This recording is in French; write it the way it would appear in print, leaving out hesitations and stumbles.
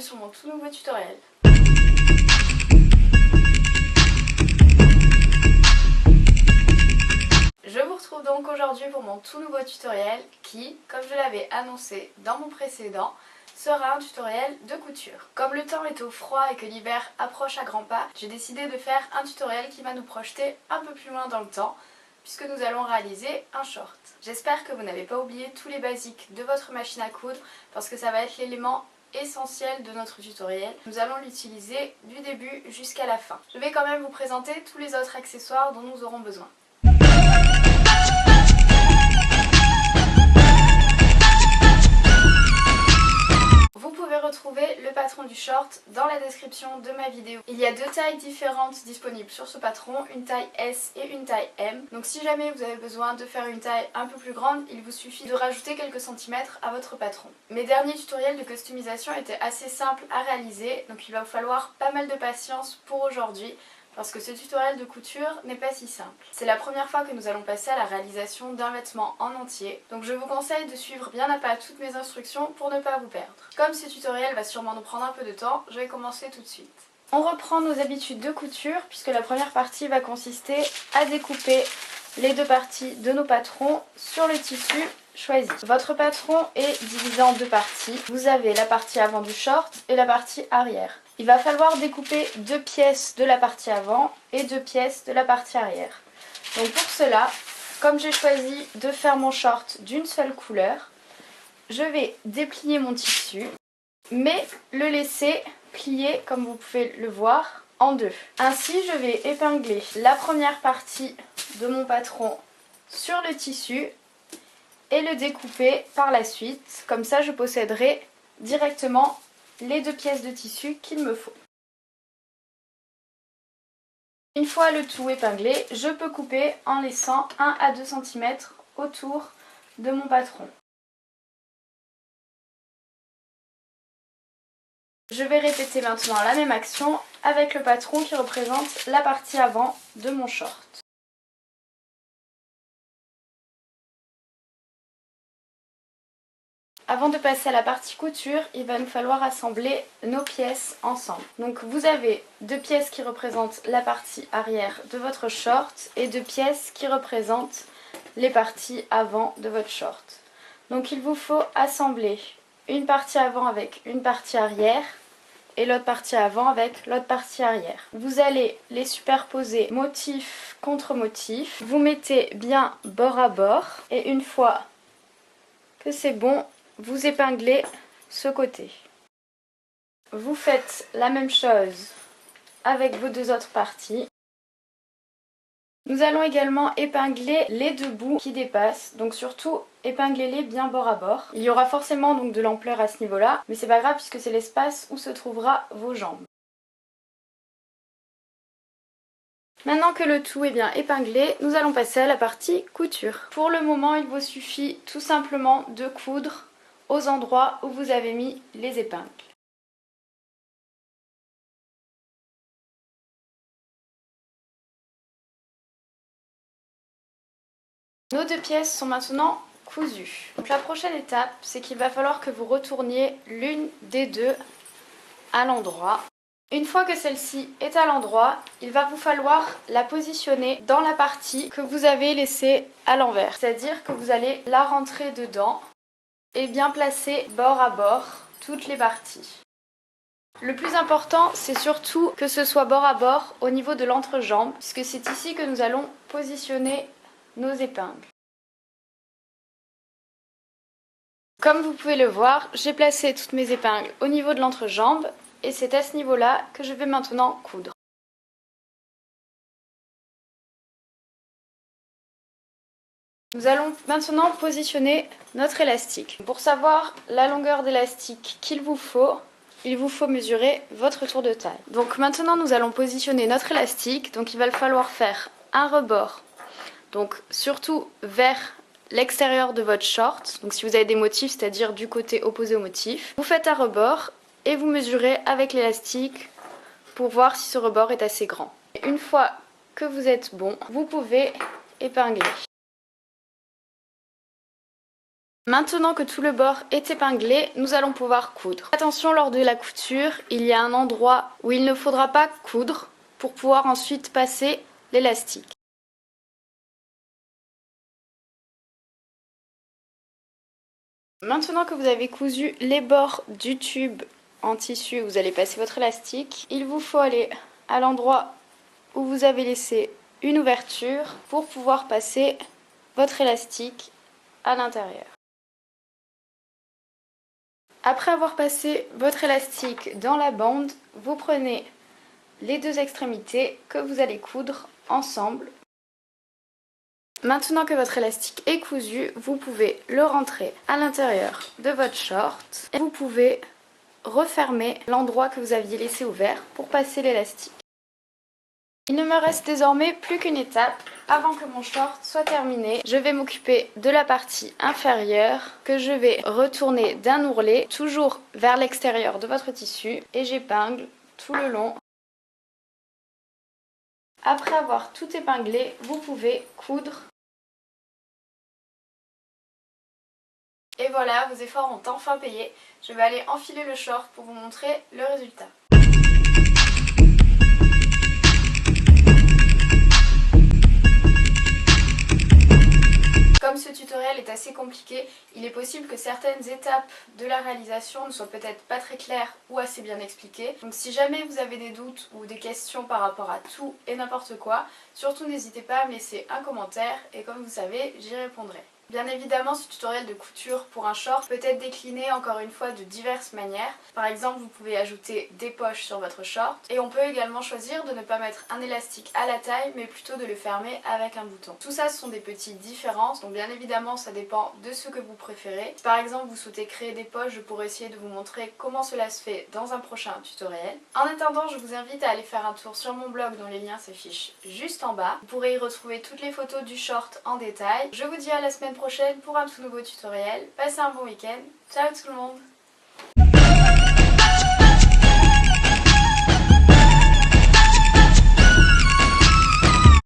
sur mon tout nouveau tutoriel. Je vous retrouve donc aujourd'hui pour mon tout nouveau tutoriel qui, comme je l'avais annoncé dans mon précédent, sera un tutoriel de couture. Comme le temps est au froid et que l'hiver approche à grands pas, j'ai décidé de faire un tutoriel qui va nous projeter un peu plus loin dans le temps, puisque nous allons réaliser un short. J'espère que vous n'avez pas oublié tous les basiques de votre machine à coudre, parce que ça va être l'élément essentiel de notre tutoriel. Nous allons l'utiliser du début jusqu'à la fin. Je vais quand même vous présenter tous les autres accessoires dont nous aurons besoin. Vous pouvez retrouver le patron du short dans la description de ma vidéo. Il y a deux tailles différentes disponibles sur ce patron, une taille S et une taille M. Donc si jamais vous avez besoin de faire une taille un peu plus grande, il vous suffit de rajouter quelques centimètres à votre patron. Mes derniers tutoriels de customisation étaient assez simples à réaliser, donc il va vous falloir pas mal de patience pour aujourd'hui, parce que ce tutoriel de couture n'est pas si simple. C'est la première fois que nous allons passer à la réalisation d'un vêtement en entier, donc je vous conseille de suivre bien à pas toutes mes instructions pour ne pas vous perdre. Comme ce tutoriel va sûrement nous prendre un peu de temps, je vais commencer tout de suite. On reprend nos habitudes de couture, puisque la première partie va consister à découper les deux parties de nos patrons sur le tissu choisi. Votre patron est divisé en deux parties. Vous avez la partie avant du short et la partie arrière. Il va falloir découper deux pièces de la partie avant et deux pièces de la partie arrière. Donc pour cela, comme j'ai choisi de faire mon short d'une seule couleur, je vais déplier mon tissu, mais le laisser plier, comme vous pouvez le voir, en deux. Ainsi, je vais épingler la première partie de mon patron sur le tissu et le découper par la suite. Comme ça, je posséderai directement les deux pièces de tissu qu'il me faut. Une fois le tout épinglé, je peux couper en laissant 1 à 2 cm autour de mon patron. Je vais répéter maintenant la même action avec le patron qui représente la partie avant de mon short. Avant de passer à la partie couture, il va nous falloir assembler nos pièces ensemble. Donc vous avez deux pièces qui représentent la partie arrière de votre short et deux pièces qui représentent les parties avant de votre short. Donc il vous faut assembler une partie avant avec une partie arrière et l'autre partie avant avec l'autre partie arrière. Vous allez les superposer motif contre motif. Vous mettez bien bord à bord et une fois que c'est bon, vous épinglez ce côté. Vous faites la même chose avec vos deux autres parties. Nous allons également épingler les deux bouts qui dépassent, donc surtout épinglez-les bien bord à bord. Il y aura forcément donc de l'ampleur à ce niveau-là, mais c'est pas grave puisque c'est l'espace où se trouvera vos jambes. Maintenant que le tout est bien épinglé, nous allons passer à la partie couture. Pour le moment, il vous suffit tout simplement de coudre aux endroits où vous avez mis les épingles. Nos deux pièces sont maintenant cousues. Donc la prochaine étape, c'est qu'il va falloir que vous retourniez l'une des deux à l'endroit. Une fois que celle-ci est à l'endroit, il va vous falloir la positionner dans la partie que vous avez laissée à l'envers. C'est-à-dire que vous allez la rentrer dedans et bien placer bord à bord toutes les parties. Le plus important, c'est surtout que ce soit bord à bord au niveau de l'entrejambe, puisque c'est ici que nous allons positionner nos épingles. Comme vous pouvez le voir, j'ai placé toutes mes épingles au niveau de l'entrejambe et c'est à ce niveau-là que je vais maintenant coudre. Nous allons maintenant positionner notre élastique. Pour savoir la longueur d'élastique qu'il vous faut, il vous faut mesurer votre tour de taille. Donc maintenant nous allons positionner notre élastique, donc il va falloir faire un rebord, donc surtout vers l'extérieur de votre short, donc si vous avez des motifs, c'est-à-dire du côté opposé au motif. Vous faites un rebord et vous mesurez avec l'élastique pour voir si ce rebord est assez grand. Et une fois que vous êtes bon, vous pouvez épingler. Maintenant que tout le bord est épinglé, nous allons pouvoir coudre. Attention, lors de la couture, il y a un endroit où il ne faudra pas coudre pour pouvoir ensuite passer l'élastique. Maintenant que vous avez cousu les bords du tube en tissu où vous allez passer votre élastique, il vous faut aller à l'endroit où vous avez laissé une ouverture pour pouvoir passer votre élastique à l'intérieur. Après avoir passé votre élastique dans la bande, vous prenez les deux extrémités que vous allez coudre ensemble. Maintenant que votre élastique est cousu, vous pouvez le rentrer à l'intérieur de votre short et vous pouvez refermer l'endroit que vous aviez laissé ouvert pour passer l'élastique. Il ne me reste désormais plus qu'une étape. Avant que mon short soit terminé, je vais m'occuper de la partie inférieure que je vais retourner d'un ourlet toujours vers l'extérieur de votre tissu et j'épingle tout le long. Après avoir tout épinglé, vous pouvez coudre. Et voilà, vos efforts ont enfin payé. Je vais aller enfiler le short pour vous montrer le résultat. Comme ce tutoriel est assez compliqué, il est possible que certaines étapes de la réalisation ne soient peut-être pas très claires ou assez bien expliquées. Donc si jamais vous avez des doutes ou des questions par rapport à tout et n'importe quoi, surtout n'hésitez pas à me laisser un commentaire et comme vous savez, j'y répondrai. Bien évidemment, ce tutoriel de couture pour un short peut être décliné encore une fois de diverses manières. Par exemple, vous pouvez ajouter des poches sur votre short et on peut également choisir de ne pas mettre un élastique à la taille mais plutôt de le fermer avec un bouton. Tout ça, ce sont des petites différences, donc bien évidemment ça dépend de ce que vous préférez. Si par exemple vous souhaitez créer des poches, je pourrais essayer de vous montrer comment cela se fait dans un prochain tutoriel. En attendant, je vous invite à aller faire un tour sur mon blog dont les liens s'affichent juste en bas. Vous pourrez y retrouver toutes les photos du short en détail. Je vous dis à la semaine prochaine pour un tout nouveau tutoriel. Passez un bon week-end. Ciao tout le monde!